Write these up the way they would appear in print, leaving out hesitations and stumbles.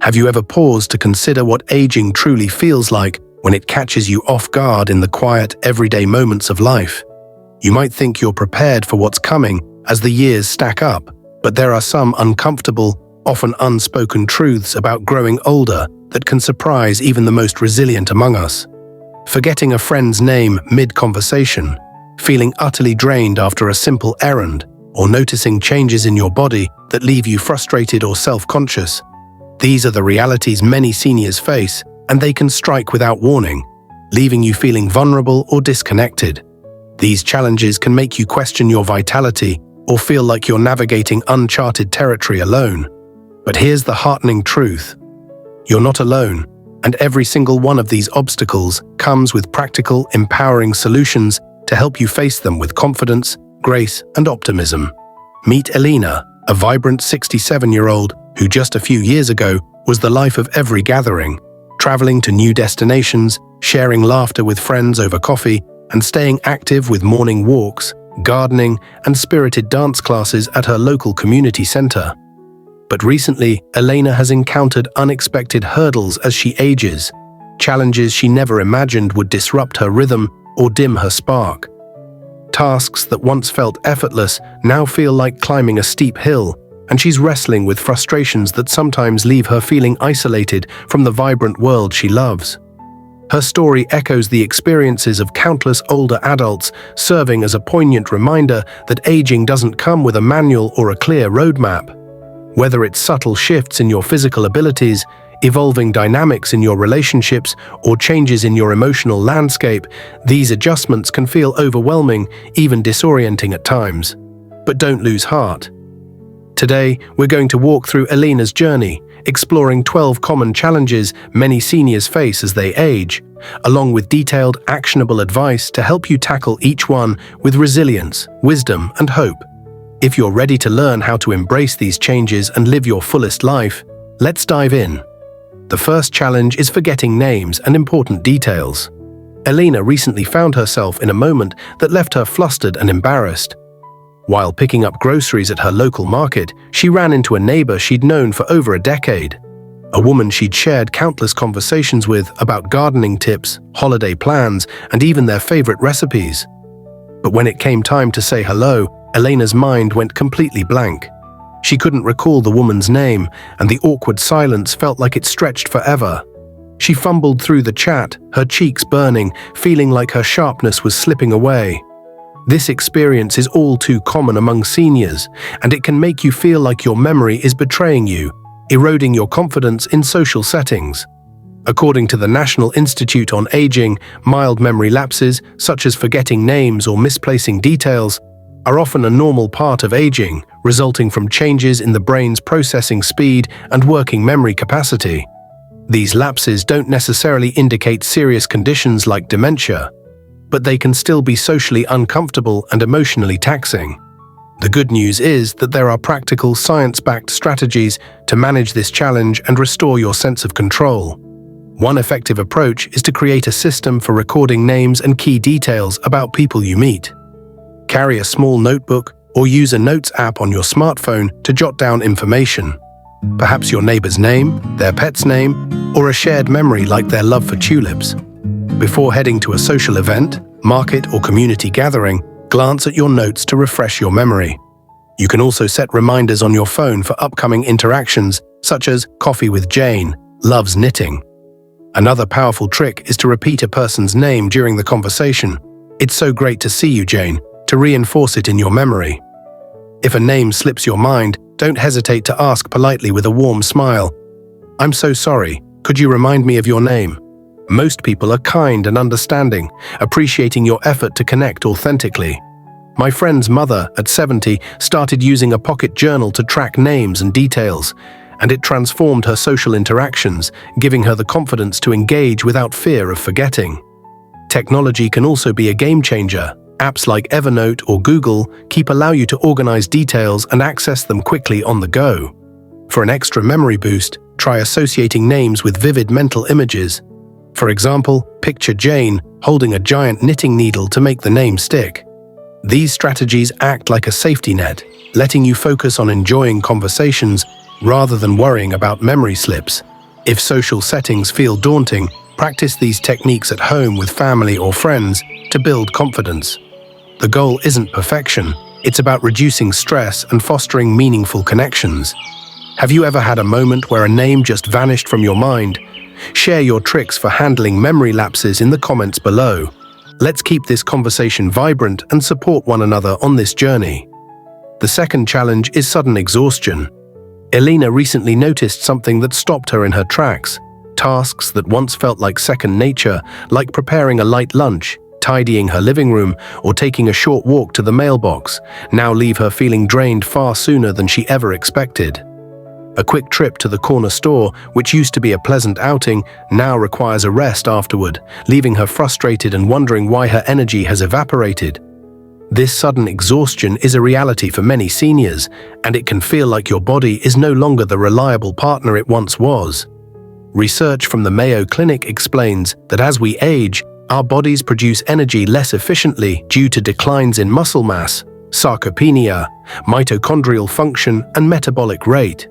Have you ever paused to consider what aging truly feels like when it catches you off guard in the quiet, everyday moments of life? You might think you're prepared for what's coming as the years stack up, but there are some uncomfortable, often unspoken truths about growing older that can surprise even the most resilient among us. Forgetting a friend's name mid-conversation, feeling utterly drained after a simple errand, or noticing changes in your body that leave you frustrated or self-conscious. These are the realities many seniors face, and they can strike without warning, leaving you feeling vulnerable or disconnected. These challenges can make you question your vitality or feel like you're navigating uncharted territory alone. But here's the heartening truth. You're not alone, and every single one of these obstacles comes with practical, empowering solutions to help you face them with confidence, grace, and optimism. Meet Ellena, a vibrant 67-year-old who just a few years ago was the life of every gathering, traveling to new destinations, sharing laughter with friends over coffee, and staying active with morning walks, gardening, and spirited dance classes at her local community center. But recently, Ellena has encountered unexpected hurdles as she ages, challenges she never imagined would disrupt her rhythm or dim her spark. Tasks that once felt effortless now feel like climbing a steep hill, and she's wrestling with frustrations that sometimes leave her feeling isolated from the vibrant world she loves. Her story echoes the experiences of countless older adults, serving as a poignant reminder that aging doesn't come with a manual or a clear roadmap. Whether it's subtle shifts in your physical abilities, evolving dynamics in your relationships, or changes in your emotional landscape, these adjustments can feel overwhelming, even disorienting at times. But don't lose heart. Today, we're going to walk through Ellena's journey, exploring 12 common challenges many seniors face as they age, along with detailed, actionable advice to help you tackle each one with resilience, wisdom, and hope. If you're ready to learn how to embrace these changes and live your fullest life, let's dive in. The first challenge is forgetting names and important details. Ellena recently found herself in a moment that left her flustered and embarrassed. While picking up groceries at her local market, she ran into a neighbor she'd known for over a decade. A woman she'd shared countless conversations with about gardening tips, holiday plans, and even their favorite recipes. But when it came time to say hello, Ellena's mind went completely blank. She couldn't recall the woman's name, and the awkward silence felt like it stretched forever. She fumbled through the chat, her cheeks burning, feeling like her sharpness was slipping away. This experience is all too common among seniors, and it can make you feel like your memory is betraying you, eroding your confidence in social settings. According to the National Institute on Aging, mild memory lapses, such as forgetting names or misplacing details, are often a normal part of aging, resulting from changes in the brain's processing speed and working memory capacity. These lapses don't necessarily indicate serious conditions like dementia, but they can still be socially uncomfortable and emotionally taxing. The good news is that there are practical, science-backed strategies to manage this challenge and restore your sense of control. One effective approach is to create a system for recording names and key details about people you meet. Carry a small notebook or use a notes app on your smartphone to jot down information. Perhaps your neighbor's name, their pet's name, or a shared memory like their love for tulips. Before heading to a social event, market, or community gathering, glance at your notes to refresh your memory. You can also set reminders on your phone for upcoming interactions, such as coffee with Jane, loves knitting. Another powerful trick is to repeat a person's name during the conversation. It's so great to see you, Jane, to reinforce it in your memory. If a name slips your mind, don't hesitate to ask politely with a warm smile. "I'm so sorry, could you remind me of your name?" Most people are kind and understanding, appreciating your effort to connect authentically. My friend's mother, at 70, started using a pocket journal to track names and details, and it transformed her social interactions, giving her the confidence to engage without fear of forgetting. Technology can also be a game changer. Apps like Evernote or Google Keep allow you to organize details and access them quickly on the go. For an extra memory boost, try associating names with vivid mental images. For example, picture Jane holding a giant knitting needle to make the name stick. These strategies act like a safety net, letting you focus on enjoying conversations rather than worrying about memory slips. If social settings feel daunting, practice these techniques at home with family or friends to build confidence. The goal isn't perfection, it's about reducing stress and fostering meaningful connections. Have you ever had a moment where a name just vanished from your mind? Share your tricks for handling memory lapses in the comments below. Let's keep this conversation vibrant and support one another on this journey. The second challenge is sudden exhaustion. Ellena recently noticed something that stopped her in her tracks. Tasks that once felt like second nature, like preparing a light lunch, tidying her living room, or taking a short walk to the mailbox, now leave her feeling drained far sooner than she ever expected. A quick trip to the corner store, which used to be a pleasant outing, now requires a rest afterward, leaving her frustrated and wondering why her energy has evaporated. This sudden exhaustion is a reality for many seniors, and it can feel like your body is no longer the reliable partner it once was. Research from the Mayo Clinic explains that as we age, our bodies produce energy less efficiently due to declines in muscle mass, sarcopenia, mitochondrial function, and metabolic rate.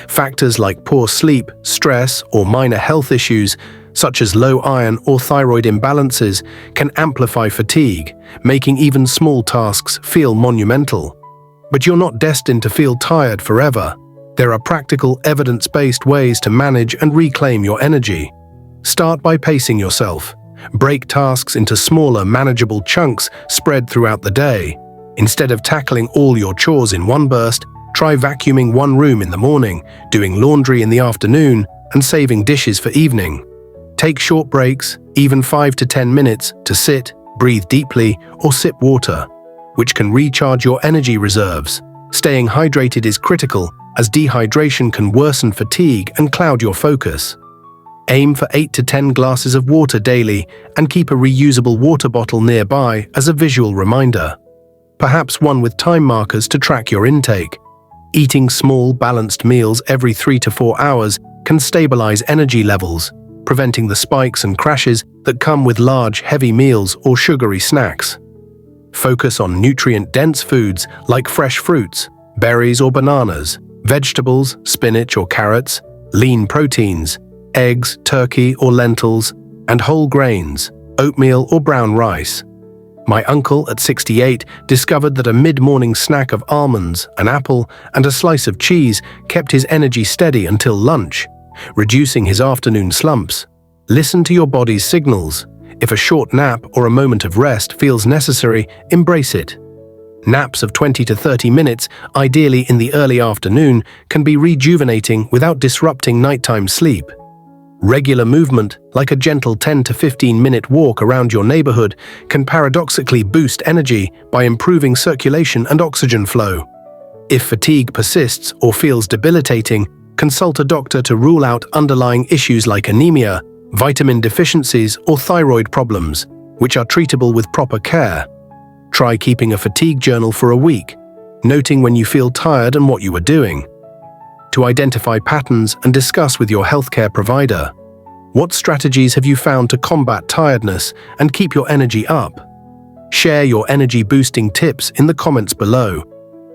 Factors like poor sleep, stress, or minor health issues, such as low iron or thyroid imbalances, can amplify fatigue, making even small tasks feel monumental. But you're not destined to feel tired forever. There are practical, evidence-based ways to manage and reclaim your energy. Start by pacing yourself. Break tasks into smaller, manageable chunks spread throughout the day. Instead of tackling all your chores in one burst, try vacuuming one room in the morning, doing laundry in the afternoon, and saving dishes for evening. Take short breaks, even 5 to 10 minutes, to sit, breathe deeply, or sip water, which can recharge your energy reserves. Staying hydrated is critical, as dehydration can worsen fatigue and cloud your focus. Aim for 8 to 10 glasses of water daily and keep a reusable water bottle nearby as a visual reminder. Perhaps one with time markers to track your intake. Eating small, balanced meals every 3 to 4 hours can stabilize energy levels, preventing the spikes and crashes that come with large, heavy meals or sugary snacks. Focus on nutrient-dense foods like fresh fruits, berries or bananas, vegetables, spinach or carrots, lean proteins, eggs, turkey or lentils, and whole grains, oatmeal or brown rice. My uncle, at 68, discovered that a mid-morning snack of almonds, an apple, and a slice of cheese kept his energy steady until lunch, reducing his afternoon slumps. Listen to your body's signals. If a short nap or a moment of rest feels necessary, embrace it. Naps of 20 to 30 minutes, ideally in the early afternoon, can be rejuvenating without disrupting nighttime sleep. Regular movement, like a gentle 10 to 15-minute walk around your neighborhood, can paradoxically boost energy by improving circulation and oxygen flow. If fatigue persists or feels debilitating, consult a doctor to rule out underlying issues like anemia, vitamin deficiencies, or thyroid problems, which are treatable with proper care. Try keeping a fatigue journal for a week, noting when you feel tired and what you are doing. To identify patterns and discuss with your healthcare provider. What strategies have you found to combat tiredness and keep your energy up? Share your energy-boosting tips in the comments below.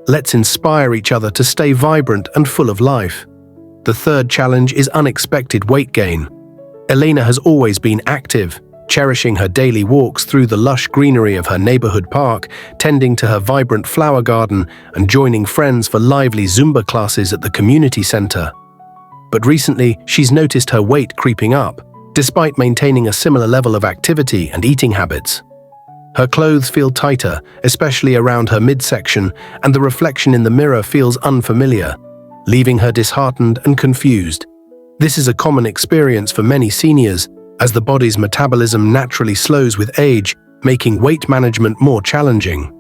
Let's inspire each other to stay vibrant and full of life. The third challenge is unexpected weight gain. Ellena has always been active, cherishing her daily walks through the lush greenery of her neighborhood park, tending to her vibrant flower garden, and joining friends for lively Zumba classes at the community center. But recently, she's noticed her weight creeping up, despite maintaining a similar level of activity and eating habits. Her clothes feel tighter, especially around her midsection, and the reflection in the mirror feels unfamiliar, leaving her disheartened and confused. This is a common experience for many seniors, as the body's metabolism naturally slows with age, making weight management more challenging.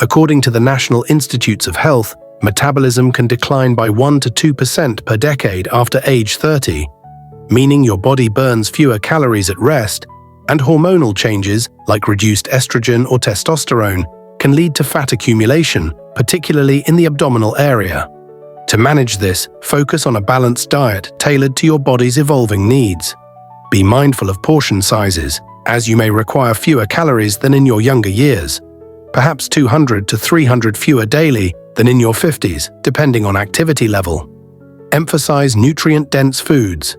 According to the National Institutes of Health, metabolism can decline by 1 to 2% per decade after age 30, meaning your body burns fewer calories at rest, and hormonal changes, like reduced estrogen or testosterone, can lead to fat accumulation, particularly in the abdominal area. To manage this, focus on a balanced diet tailored to your body's evolving needs. Be mindful of portion sizes, as you may require fewer calories than in your younger years, perhaps 200 to 300 fewer daily than in your 50s, depending on activity level. Emphasize nutrient-dense foods.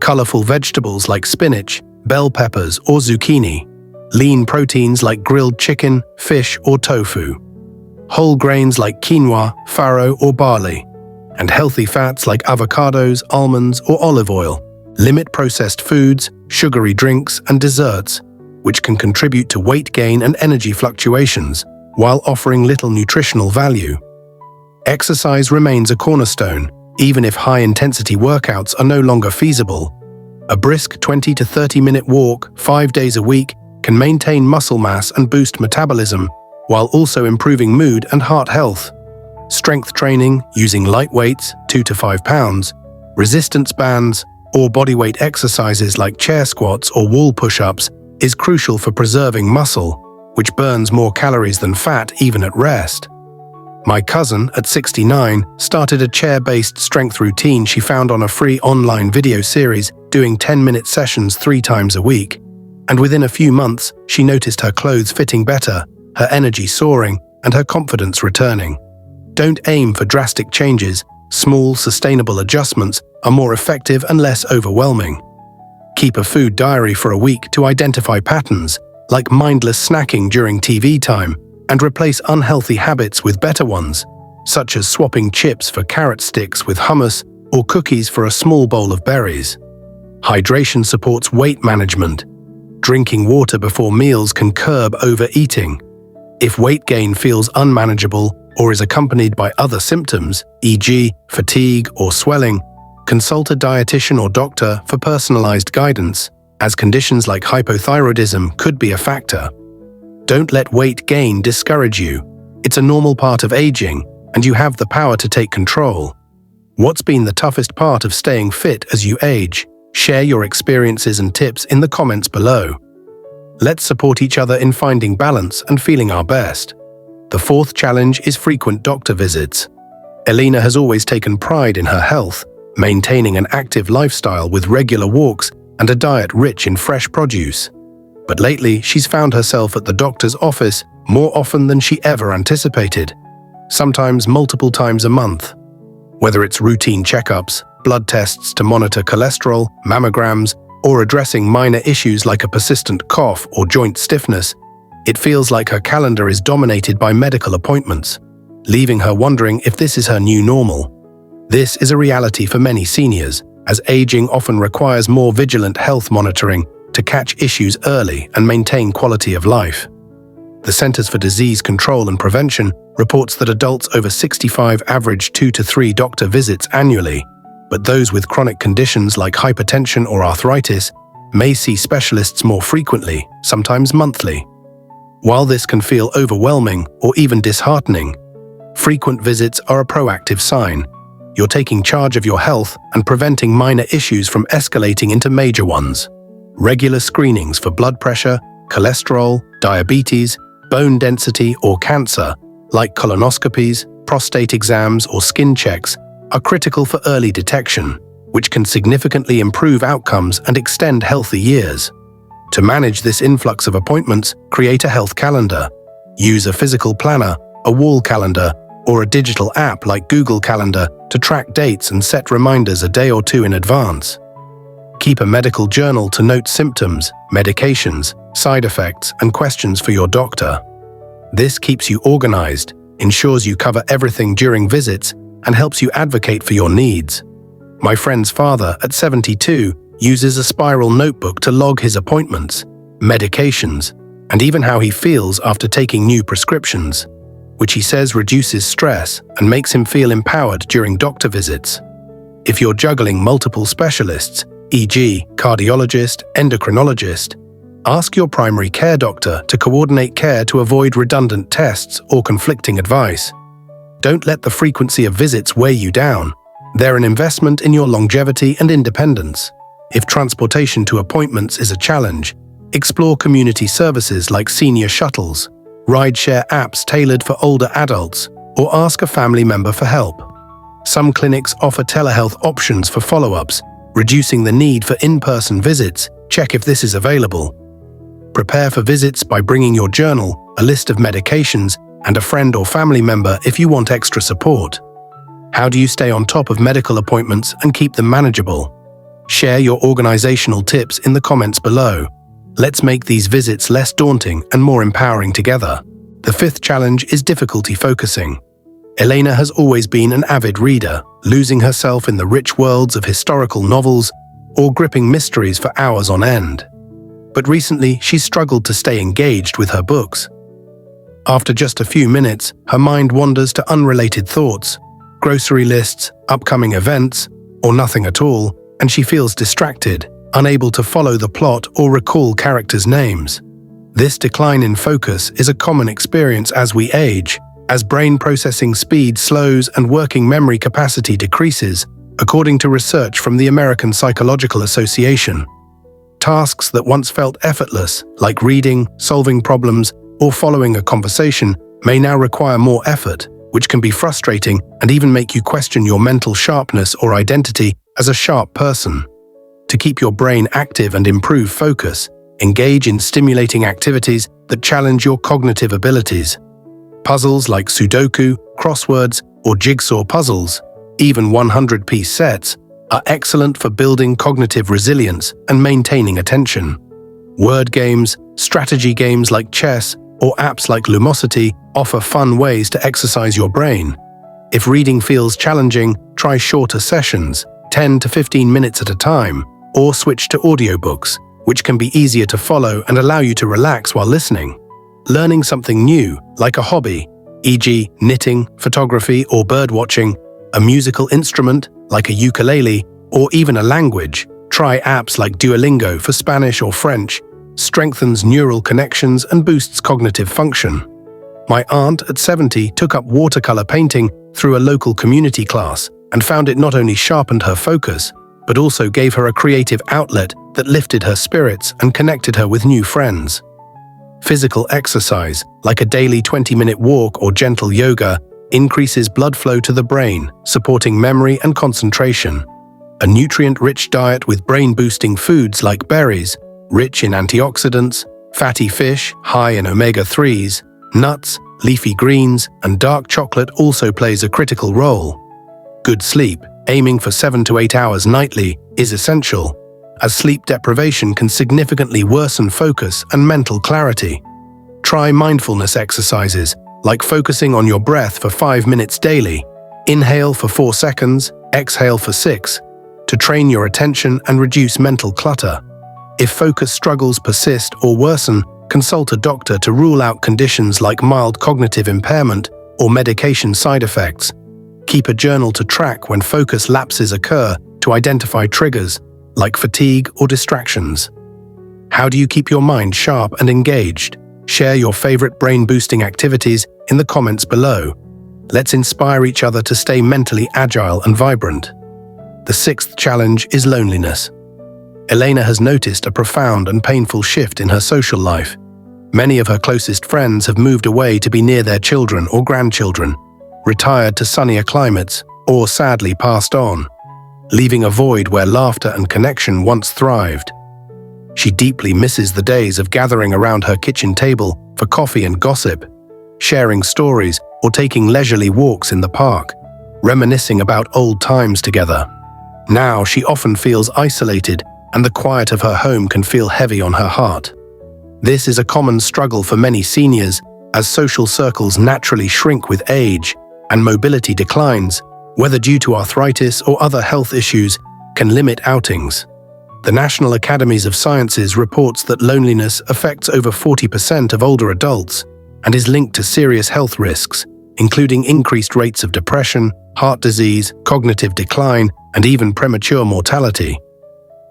colorful vegetables like spinach, bell peppers, or zucchini, lean proteins like grilled chicken, fish, or tofu, whole grains like quinoa, farro, or barley, and healthy fats like avocados, almonds, or olive oil. Limit processed foods, sugary drinks, and desserts, which can contribute to weight gain and energy fluctuations, while offering little nutritional value. Exercise remains a cornerstone, even if high-intensity workouts are no longer feasible. A brisk 20 to 30-minute walk 5 days a week can maintain muscle mass and boost metabolism, while also improving mood and heart health. Strength training using light weights, 2 to 5 pounds, resistance bands, or bodyweight exercises like chair squats or wall push-ups is crucial for preserving muscle, which burns more calories than fat even at rest. My cousin, at 69, started a chair-based strength routine she found on a free online video series, doing 10-minute sessions 3 times a week. And within a few months, she noticed her clothes fitting better, her energy soaring, and her confidence returning. Don't aim for drastic changes. Small, sustainable adjustments are more effective and less overwhelming. Keep a food diary for a week to identify patterns, like mindless snacking during TV time, and replace unhealthy habits with better ones, such as swapping chips for carrot sticks with hummus or cookies for a small bowl of berries. Hydration supports weight management. Drinking water before meals can curb overeating. If weight gain feels unmanageable or is accompanied by other symptoms, e.g., fatigue or swelling, consult a dietitian or doctor for personalized guidance, as conditions like hypothyroidism could be a factor. Don't let weight gain discourage you. It's a normal part of aging, and you have the power to take control. What's been the toughest part of staying fit as you age? Share your experiences and tips in the comments below. Let's support each other in finding balance and feeling our best. The 4th challenge is frequent doctor visits. Ellena has always taken pride in her health, maintaining an active lifestyle with regular walks and a diet rich in fresh produce. But lately, she's found herself at the doctor's office more often than she ever anticipated, sometimes multiple times a month. Whether it's routine checkups, blood tests to monitor cholesterol, mammograms, or addressing minor issues like a persistent cough or joint stiffness, it feels like her calendar is dominated by medical appointments, leaving her wondering if this is her new normal. This is a reality for many seniors, as aging often requires more vigilant health monitoring to catch issues early and maintain quality of life. The Centers for Disease Control and Prevention reports that adults over 65 average 2 to 3 doctor visits annually, but those with chronic conditions like hypertension or arthritis may see specialists more frequently, sometimes monthly. While this can feel overwhelming or even disheartening, frequent visits are a proactive sign. You're taking charge of your health and preventing minor issues from escalating into major ones. Regular screenings for blood pressure, cholesterol, diabetes, bone density, or cancer, like colonoscopies, prostate exams, or skin checks, are critical for early detection, which can significantly improve outcomes and extend healthy years. To manage this influx of appointments, create a health calendar. Use a physical planner, a wall calendar, or a digital app like Google Calendar to track dates and set reminders a day or 2 in advance. Keep a medical journal to note symptoms, medications, side effects, and questions for your doctor. This keeps you organized, ensures you cover everything during visits, and helps you advocate for your needs. My friend's father, at 72, uses a spiral notebook to log his appointments, medications, and even how he feels after taking new prescriptions, which he says reduces stress and makes him feel empowered during doctor visits. If you're juggling multiple specialists, e.g., cardiologist, endocrinologist, ask your primary care doctor to coordinate care to avoid redundant tests or conflicting advice. Don't let the frequency of visits weigh you down. They're an investment in your longevity and independence. If transportation to appointments is a challenge, explore community services like senior shuttles, rideshare apps tailored for older adults, or ask a family member for help. Some clinics offer telehealth options for follow-ups, reducing the need for in-person visits. Check if this is available. Prepare for visits by bringing your journal, a list of medications, and a friend or family member if you want extra support. How do you stay on top of medical appointments and keep them manageable? Share your organizational tips in the comments below. Let's make these visits less daunting and more empowering together. The fifth challenge is difficulty focusing. Ellena has always been an avid reader, losing herself in the rich worlds of historical novels or gripping mysteries for hours on end. But recently, she's struggled to stay engaged with her books. After just a few minutes, her mind wanders to unrelated thoughts, grocery lists, upcoming events, or nothing at all, and she feels distracted, unable to follow the plot or recall characters' names. This decline in focus is a common experience as we age, as brain processing speed slows and working memory capacity decreases, according to research from the American Psychological Association. Tasks that once felt effortless, like reading, solving problems, or following a conversation, may now require more effort, which can be frustrating and even make you question your mental sharpness or identity as a sharp person. To keep your brain active and improve focus, engage in stimulating activities that challenge your cognitive abilities. Puzzles like Sudoku, crosswords, or jigsaw puzzles, even 100-piece sets, are excellent for building cognitive resilience and maintaining attention. Word games, strategy games like chess, or apps like Lumosity offer fun ways to exercise your brain. If reading feels challenging, try shorter sessions, 10 to 15 minutes at a time, or switch to audiobooks, which can be easier to follow and allow you to relax while listening. Learning something new, like a hobby, e.g. knitting, photography, or birdwatching, a musical instrument, like a ukulele, or even a language, try apps like Duolingo for Spanish or French, strengthens neural connections and boosts cognitive function. My aunt at 70 took up watercolor painting through a local community class and found it not only sharpened her focus, but also gave her a creative outlet that lifted her spirits and connected her with new friends. Physical exercise, like a daily 20-minute walk or gentle yoga, increases blood flow to the brain, supporting memory and concentration. A nutrient-rich diet with brain-boosting foods like berries, rich in antioxidants, fatty fish, high in omega-3s, nuts, leafy greens, and dark chocolate also plays a critical role. Good sleep, aiming for 7 to 8 hours nightly, is essential, as sleep deprivation can significantly worsen focus and mental clarity. Try mindfulness exercises, like focusing on your breath for 5 minutes daily. Inhale for 4 seconds, exhale for 6, to train your attention and reduce mental clutter. If focus struggles persist or worsen, consult a doctor to rule out conditions like mild cognitive impairment or medication side effects. Keep a journal to track when focus lapses occur to identify triggers, like fatigue or distractions. How do you keep your mind sharp and engaged? Share your favorite brain-boosting activities in the comments below. Let's inspire each other to stay mentally agile and vibrant. The sixth challenge is loneliness. Ellena has noticed a profound and painful shift in her social life. Many of her closest friends have moved away to be near their children or grandchildren, retired to sunnier climates, or sadly passed on, leaving a void where laughter and connection once thrived. She deeply misses the days of gathering around her kitchen table for coffee and gossip, sharing stories or taking leisurely walks in the park, reminiscing about old times together. Now she often feels isolated, and the quiet of her home can feel heavy on her heart. This is a common struggle for many seniors, as social circles naturally shrink with age and mobility declines, whether due to arthritis or other health issues, can limit outings. The National Academies of Sciences reports that loneliness affects over 40% of older adults and is linked to serious health risks, including increased rates of depression, heart disease, cognitive decline, and even premature mortality.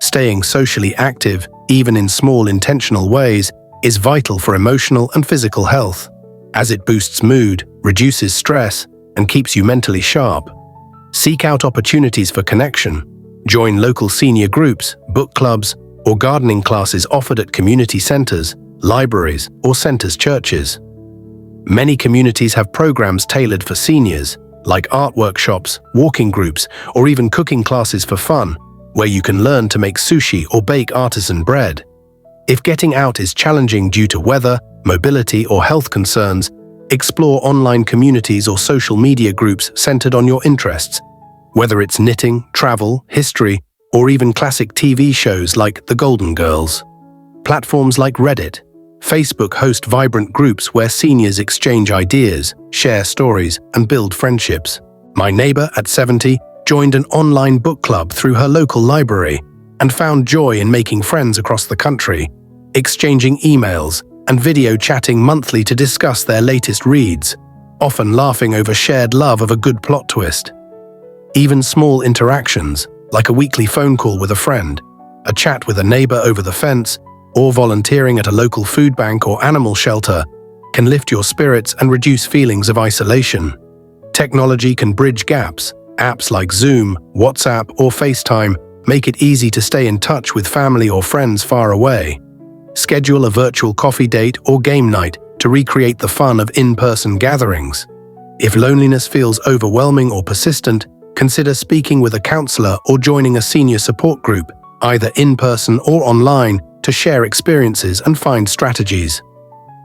Staying socially active, even in small intentional ways, is vital for emotional and physical health, as it boosts mood, reduces stress, and keeps you mentally sharp. Seek out opportunities for connection. Join local senior groups, book clubs, or gardening classes offered at community centers, libraries, or centers churches. Many communities have programs tailored for seniors, like art workshops, walking groups, or even cooking classes for fun, where you can learn to make sushi or bake artisan bread. If getting out is challenging due to weather, mobility, or health concerns, explore online communities or social media groups centered on your interests. Whether it's knitting, travel, history, or even classic TV shows like The Golden Girls. Platforms like Reddit, Facebook host vibrant groups where seniors exchange ideas, share stories, and build friendships. My neighbor at 70 joined an online book club through her local library and found joy in making friends across the country, exchanging emails and video chatting monthly to discuss their latest reads, often laughing over shared love of a good plot twist. Even small interactions, like a weekly phone call with a friend, a chat with a neighbor over the fence, or volunteering at a local food bank or animal shelter, can lift your spirits and reduce feelings of isolation. Technology can bridge gaps. Apps like Zoom, WhatsApp, or FaceTime make it easy to stay in touch with family or friends far away. Schedule a virtual coffee date or game night to recreate the fun of in-person gatherings. If loneliness feels overwhelming or persistent, consider speaking with a counselor or joining a senior support group, either in person or online, to share experiences and find strategies.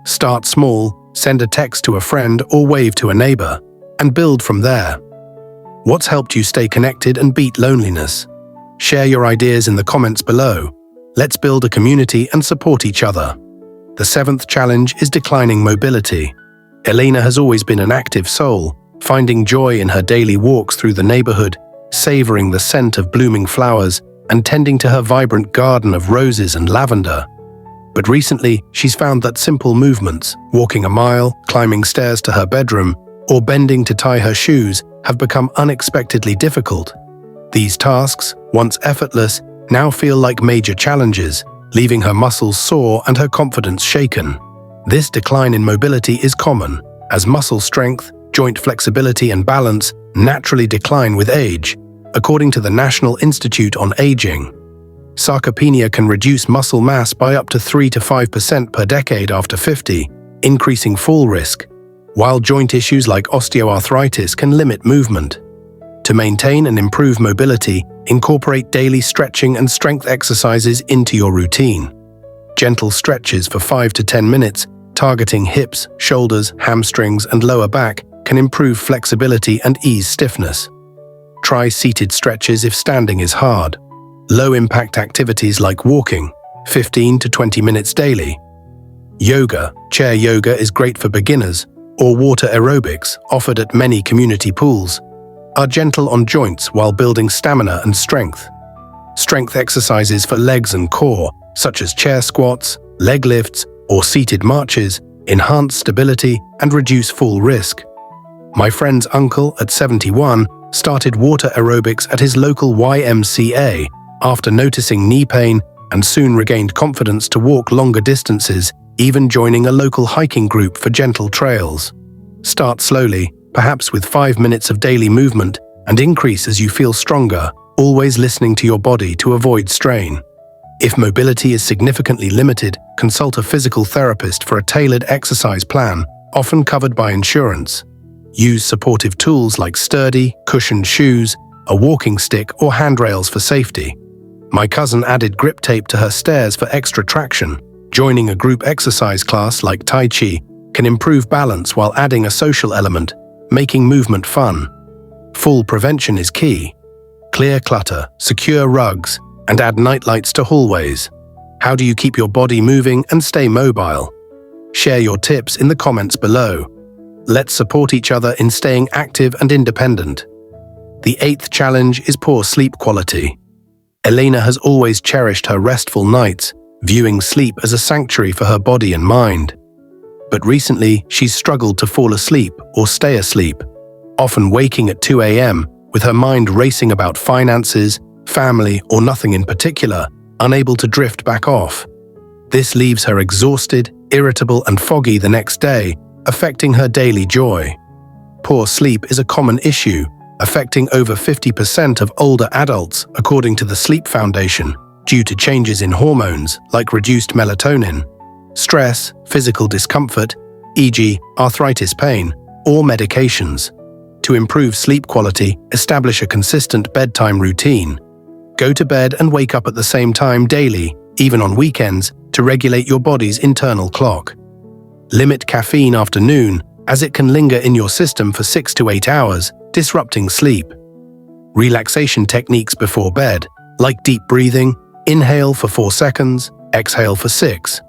Start small, send a text to a friend or wave to a neighbor, and build from there. What's helped you stay connected and beat loneliness? Share your ideas in the comments below. Let's build a community and support each other. The 7th challenge is declining mobility. Ellena has always been an active soul, finding joy in her daily walks through the neighborhood, savoring the scent of blooming flowers, and tending to her vibrant garden of roses and lavender. But recently, she's found that simple movements, walking a mile, climbing stairs to her bedroom, or bending to tie her shoes, have become unexpectedly difficult. These tasks, once effortless, now feel like major challenges, leaving her muscles sore and her confidence shaken. This decline in mobility is common, as muscle strength, joint flexibility, and balance naturally decline with age, according to the National Institute on Aging. Sarcopenia can reduce muscle mass by up to 3 to 5% per decade after 50, increasing fall risk, while joint issues like osteoarthritis can limit movement. To maintain and improve mobility, incorporate daily stretching and strength exercises into your routine. Gentle stretches for 5 to 10 minutes, targeting hips, shoulders, hamstrings, and lower back, can improve flexibility and ease stiffness. Try seated stretches if standing is hard. Low-impact activities like walking, 15 to 20 minutes daily. Yoga, chair yoga is great for beginners, or water aerobics, offered at many community pools, are gentle on joints while building stamina and strength. Strength exercises for legs and core, such as chair squats, leg lifts, or seated marches, enhance stability and reduce fall risk. My friend's uncle, at 71, started water aerobics at his local YMCA after noticing knee pain and soon regained confidence to walk longer distances, even joining a local hiking group for gentle trails. Start slowly, perhaps with 5 minutes of daily movement, and increase as you feel stronger, always listening to your body to avoid strain. If mobility is significantly limited, consult a physical therapist for a tailored exercise plan, often covered by insurance. Use supportive tools like sturdy, cushioned shoes, a walking stick, or handrails for safety. My cousin added grip tape to her stairs for extra traction. Joining a group exercise class like Tai Chi can improve balance while adding a social element, making movement fun. Fall prevention is key. Clear clutter, secure rugs, and add nightlights to hallways. How do you keep your body moving and stay mobile? Share your tips in the comments below. Let's support each other in staying active and independent. The 8th challenge is poor sleep quality. Ellena has always cherished her restful nights, viewing sleep as a sanctuary for her body and mind. But recently, she's struggled to fall asleep or stay asleep, often waking at 2 a.m. with her mind racing about finances, family, or nothing in particular, unable to drift back off. This leaves her exhausted, irritable, and foggy the next day, affecting her daily joy. Poor sleep is a common issue, affecting over 50% of older adults, according to the Sleep Foundation, due to changes in hormones like reduced melatonin, stress, physical discomfort, e.g., arthritis pain, or medications. To improve sleep quality, establish a consistent bedtime routine. Go to bed and wake up at the same time daily, even on weekends, to regulate your body's internal clock. Limit caffeine after noon, as it can linger in your system for 6 to 8 hours, disrupting sleep. Relaxation techniques before bed. like deep breathing, inhale for 4 seconds, exhale for 6.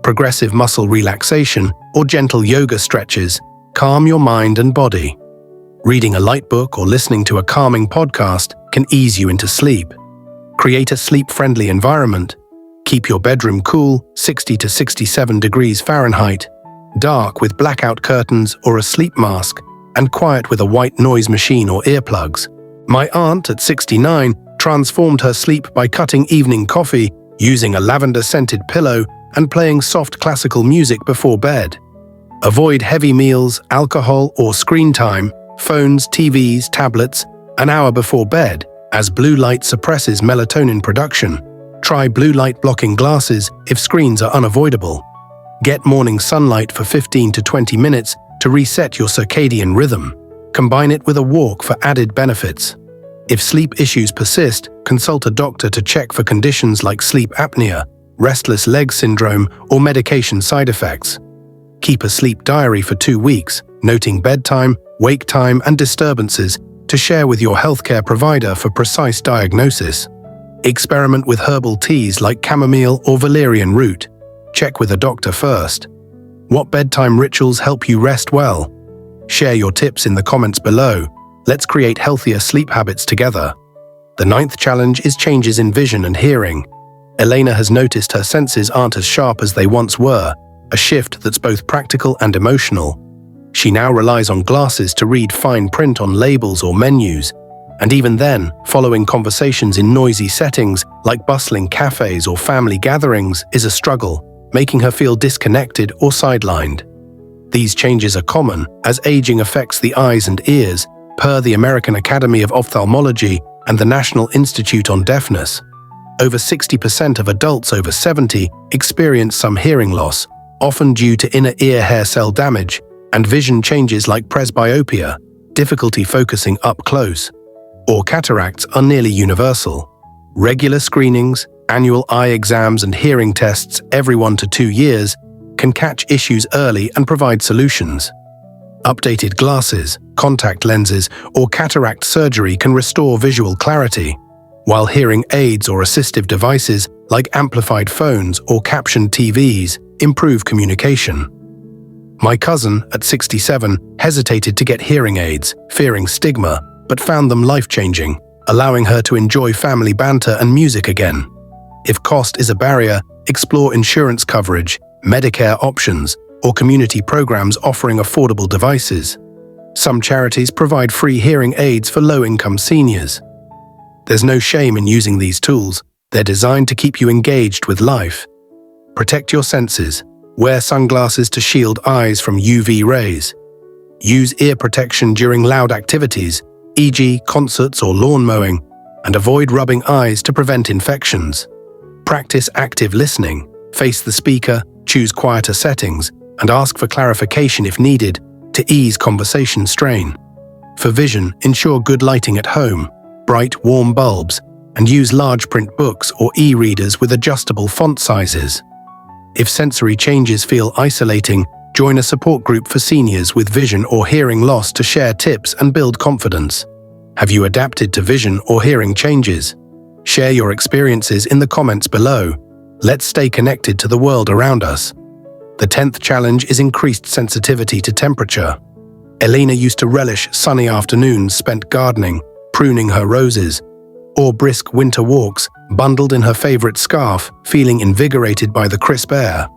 Progressive muscle relaxation or gentle yoga stretches calm your mind and body. Reading a light book or listening to a calming podcast can ease you into sleep. Create a sleep-friendly environment. Keep your bedroom cool, 60 to 67 degrees Fahrenheit, dark with blackout curtains or a sleep mask, and quiet with a white noise machine or earplugs. My aunt, at 69, transformed her sleep by cutting evening coffee, using a lavender-scented pillow, and playing soft classical music before bed. Avoid heavy meals, alcohol, or screen time, phones, TVs, tablets, an hour before bed, as blue light suppresses melatonin production. Try blue light blocking glasses if screens are unavoidable. Get morning sunlight for 15 to 20 minutes to reset your circadian rhythm. Combine it with a walk for added benefits. If sleep issues persist, consult a doctor to check for conditions like sleep apnea, restless leg syndrome, or medication side effects. Keep a sleep diary for 2 weeks, noting bedtime, wake time, and disturbances to share with your healthcare provider for precise diagnosis. Experiment with herbal teas like chamomile or valerian root. Check with a doctor first. What bedtime rituals help you rest well? Share your tips in the comments below. Let's create healthier sleep habits together. The 9th challenge is changes in vision and hearing. Ellena has noticed her senses aren't as sharp as they once were, a shift that's both practical and emotional. She now relies on glasses to read fine print on labels or menus, and even then, following conversations in noisy settings like bustling cafes or family gatherings is a struggle, making her feel disconnected or sidelined. These changes are common as aging affects the eyes and ears, per the American Academy of Ophthalmology and the National Institute on Deafness. Over 60% of adults over 70 experience some hearing loss, often due to inner ear hair cell damage, and vision changes like presbyopia, difficulty focusing up close, or cataracts are nearly universal. Regular screenings, annual eye exams, and hearing tests every 1 to 2 years can catch issues early and provide solutions. Updated glasses, contact lenses, or cataract surgery can restore visual clarity, while hearing aids or assistive devices like amplified phones or captioned TVs improve communication. My cousin, at 67, hesitated to get hearing aids, fearing stigma, but found them life-changing, allowing her to enjoy family banter and music again. If cost is a barrier, explore insurance coverage, Medicare options, or community programs offering affordable devices. Some charities provide free hearing aids for low-income seniors. There's no shame in using these tools. They're designed to keep you engaged with life. Protect your senses. Wear sunglasses to shield eyes from UV rays. Use ear protection during loud activities, e.g. concerts or lawn mowing, and avoid rubbing eyes to prevent infections. Practice active listening. Face the speaker, choose quieter settings, and ask for clarification if needed to ease conversation strain. For vision, ensure good lighting at home, bright, warm bulbs, and use large print books or e-readers with adjustable font sizes. If sensory changes feel isolating, join a support group for seniors with vision or hearing loss to share tips and build confidence. Have you adapted to vision or hearing changes? Share your experiences in the comments below. Let's stay connected to the world around us. The 10th challenge is increased sensitivity to temperature. Ellena used to relish sunny afternoons spent gardening, pruning her roses, or brisk winter walks, bundled in her favorite scarf, feeling invigorated by the crisp air.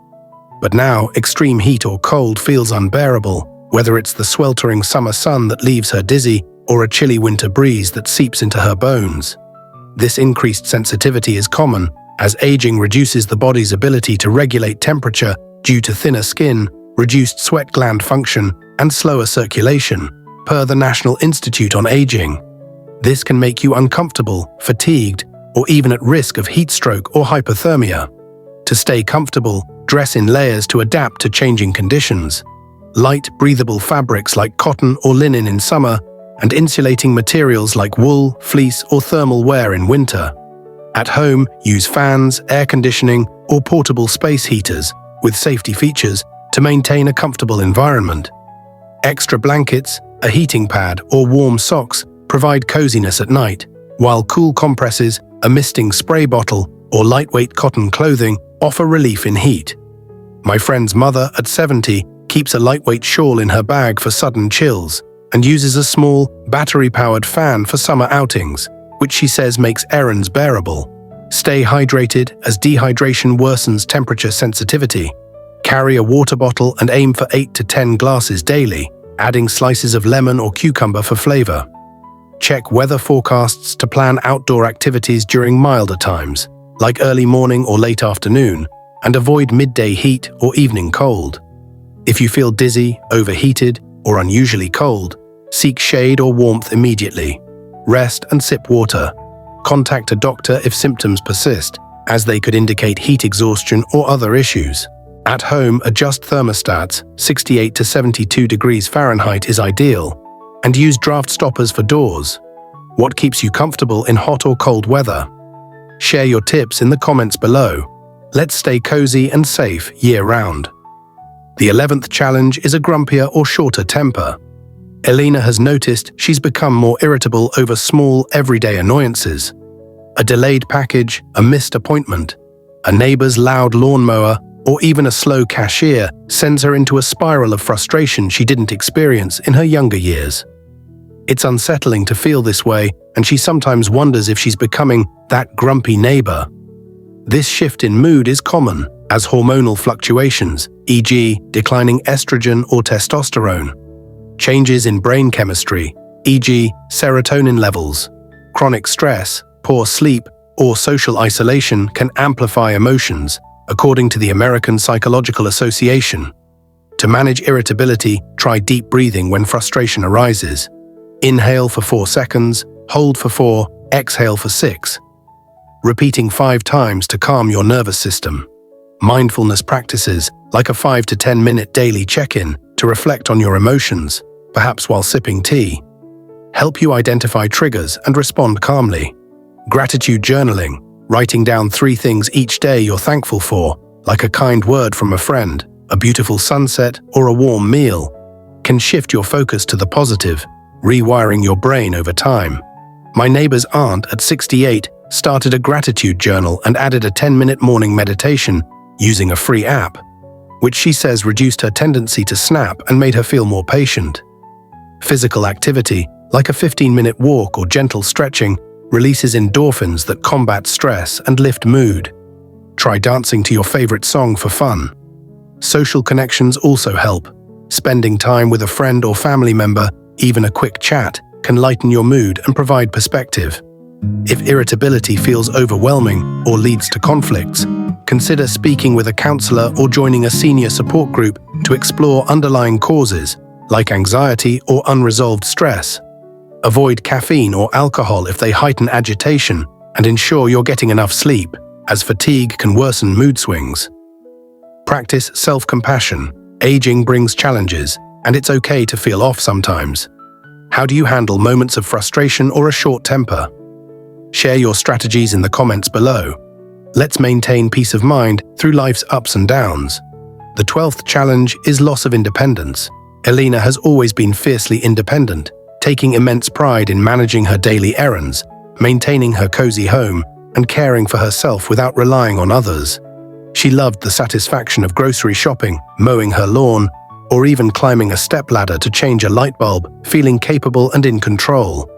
But now, extreme heat or cold feels unbearable, whether it's the sweltering summer sun that leaves her dizzy or a chilly winter breeze that seeps into her bones. This increased sensitivity is common, as aging reduces the body's ability to regulate temperature due to thinner skin, reduced sweat gland function, and slower circulation, per the National Institute on Aging. This can make you uncomfortable, fatigued, or even at risk of heat stroke or hypothermia. To stay comfortable, dress in layers to adapt to changing conditions. Light, breathable fabrics like cotton or linen in summer, and insulating materials like wool, fleece, or thermal wear in winter. At home, use fans, air conditioning, or portable space heaters with safety features to maintain a comfortable environment. Extra blankets, a heating pad, or warm socks provide coziness at night, while cool compresses, a misting spray bottle, or lightweight cotton clothing offer relief in heat. My friend's mother at 70 keeps a lightweight shawl in her bag for sudden chills and uses a small, battery-powered fan for summer outings, which she says makes errands bearable. Stay hydrated as dehydration worsens temperature sensitivity. Carry a water bottle and aim for 8 to 10 glasses daily, adding slices of lemon or cucumber for flavor. Check weather forecasts to plan outdoor activities during milder times, like early morning or late afternoon, and avoid midday heat or evening cold. If you feel dizzy, overheated, or unusually cold, seek shade or warmth immediately. Rest and sip water. Contact a doctor if symptoms persist, as they could indicate heat exhaustion or other issues. At home, adjust thermostats. 68 to 72 degrees Fahrenheit is ideal, and use draft stoppers for doors. What keeps you comfortable in hot or cold weather? Share your tips in the comments below. Let's stay cozy and safe year-round. The 11th challenge is a grumpier or shorter temper. Ellena has noticed she's become more irritable over small, everyday annoyances. A delayed package, a missed appointment, a neighbor's loud lawnmower, or even a slow cashier sends her into a spiral of frustration she didn't experience in her younger years. It's unsettling to feel this way, and she sometimes wonders if she's becoming that grumpy neighbor. This shift in mood is common, as hormonal fluctuations, e.g., declining estrogen or testosterone, changes in brain chemistry, e.g., serotonin levels, chronic stress, poor sleep, or social isolation can amplify emotions, according to the American Psychological Association. To manage irritability, try deep breathing when frustration arises. Inhale for 4 seconds, hold for 4, exhale for 6. Repeating 5 times to calm your nervous system. Mindfulness practices, like a 5 to 10 minute daily check-in to reflect on your emotions, perhaps while sipping tea, help you identify triggers and respond calmly. Gratitude journaling, writing down 3 things each day you're thankful for, like a kind word from a friend, a beautiful sunset, or a warm meal, can shift your focus to the positive, rewiring your brain over time. My neighbor's aunt at 68 started a gratitude journal and added a 10-minute morning meditation using a free app, which she says reduced her tendency to snap and made her feel more patient. Physical activity, like a 15-minute walk or gentle stretching, releases endorphins that combat stress and lift mood. Try dancing to your favorite song for fun. Social connections also help. Spending time with a friend or family member, even a quick chat, can lighten your mood and provide perspective. If irritability feels overwhelming or leads to conflicts, consider speaking with a counselor or joining a senior support group to explore underlying causes, like anxiety or unresolved stress. Avoid caffeine or alcohol if they heighten agitation, and ensure you're getting enough sleep, as fatigue can worsen mood swings. Practice self-compassion. Aging brings challenges, and it's okay to feel off sometimes. How do you handle moments of frustration or a short temper? Share your strategies in the comments below. Let's maintain peace of mind through life's ups and downs. The 12th challenge is loss of independence. Ellena has always been fiercely independent, taking immense pride in managing her daily errands, maintaining her cozy home, and caring for herself without relying on others. She loved the satisfaction of grocery shopping, mowing her lawn, or even climbing a stepladder to change a light bulb, feeling capable and in control.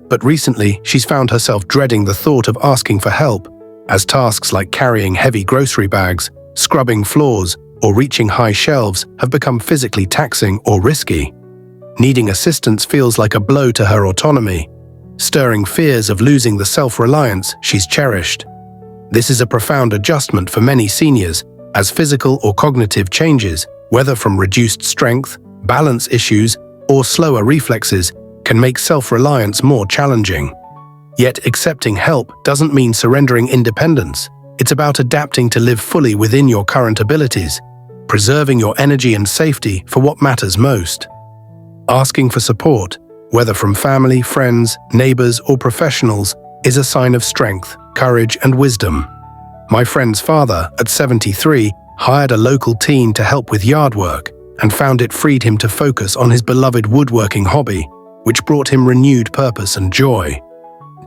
But recently, she's found herself dreading the thought of asking for help, as tasks like carrying heavy grocery bags, scrubbing floors, or reaching high shelves have become physically taxing or risky. Needing assistance feels like a blow to her autonomy, stirring fears of losing the self-reliance she's cherished. This is a profound adjustment for many seniors, as physical or cognitive changes, whether from reduced strength, balance issues, or slower reflexes, can make self-reliance more challenging. Yet accepting help doesn't mean surrendering independence. It's about adapting to live fully within your current abilities, preserving your energy and safety for what matters most. Asking for support, whether from family, friends, neighbors, or professionals, is a sign of strength, courage, and wisdom. My friend's father, at 73, hired a local team to help with yard work and found it freed him to focus on his beloved woodworking hobby, which brought him renewed purpose and joy.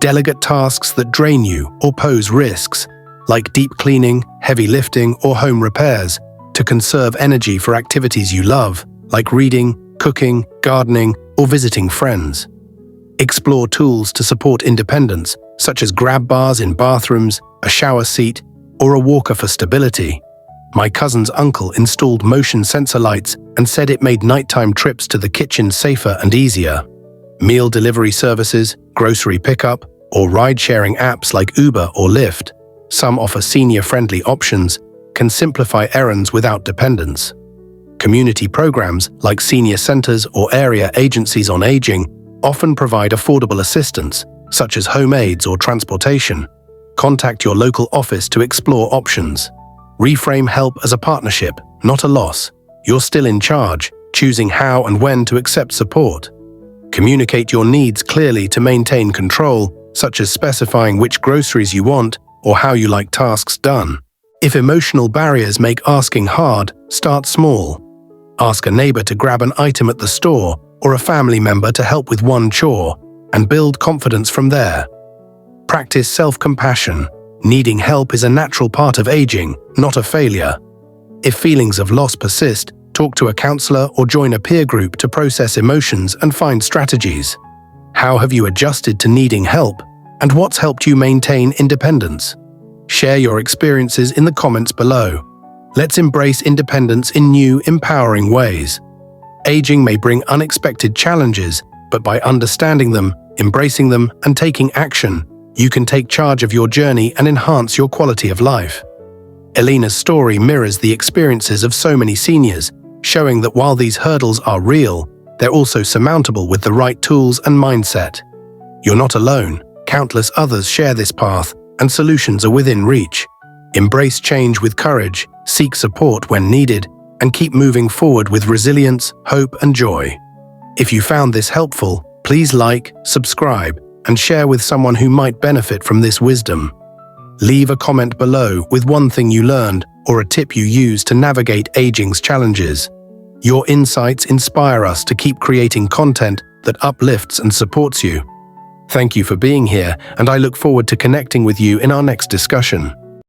Delegate tasks that drain you or pose risks, like deep cleaning, heavy lifting, or home repairs, to conserve energy for activities you love, like reading, cooking, gardening, or visiting friends. Explore tools to support independence, such as grab bars in bathrooms, a shower seat, or a walker for stability. My cousin's uncle installed motion sensor lights and said it made nighttime trips to the kitchen safer and easier. Meal delivery services, grocery pickup, or ride-sharing apps like Uber or Lyft, some offer senior-friendly options, can simplify errands without dependence. Community programs like senior centers or area agencies on aging often provide affordable assistance, such as home aids or transportation. Contact your local office to explore options. Reframe help as a partnership, not a loss. You're still in charge, choosing how and when to accept support. Communicate your needs clearly to maintain control, such as specifying which groceries you want or how you like tasks done. If emotional barriers make asking hard, start small. Ask a neighbor to grab an item at the store or a family member to help with one chore, and build confidence from there. Practice self-compassion. Needing help is a natural part of aging, not a failure. If feelings of loss persist, talk to a counselor or join a peer group to process emotions and find strategies. How have you adjusted to needing help, and what's helped you maintain independence? Share your experiences in the comments below. Let's embrace independence in new, empowering ways. Aging may bring unexpected challenges, but by understanding them, embracing them, and taking action, you can take charge of your journey and enhance your quality of life. Ellena's story mirrors the experiences of so many seniors, showing that while these hurdles are real, they're also surmountable with the right tools and mindset. You're not alone. Countless others share this path, and solutions are within reach. Embrace change with courage, seek support when needed, and keep moving forward with resilience, hope, and joy. If you found this helpful, please like, subscribe, and share with someone who might benefit from this wisdom. Leave a comment below with one thing you learned or a tip you use to navigate aging's challenges. Your insights inspire us to keep creating content that uplifts and supports you. Thank you for being here, and I look forward to connecting with you in our next discussion.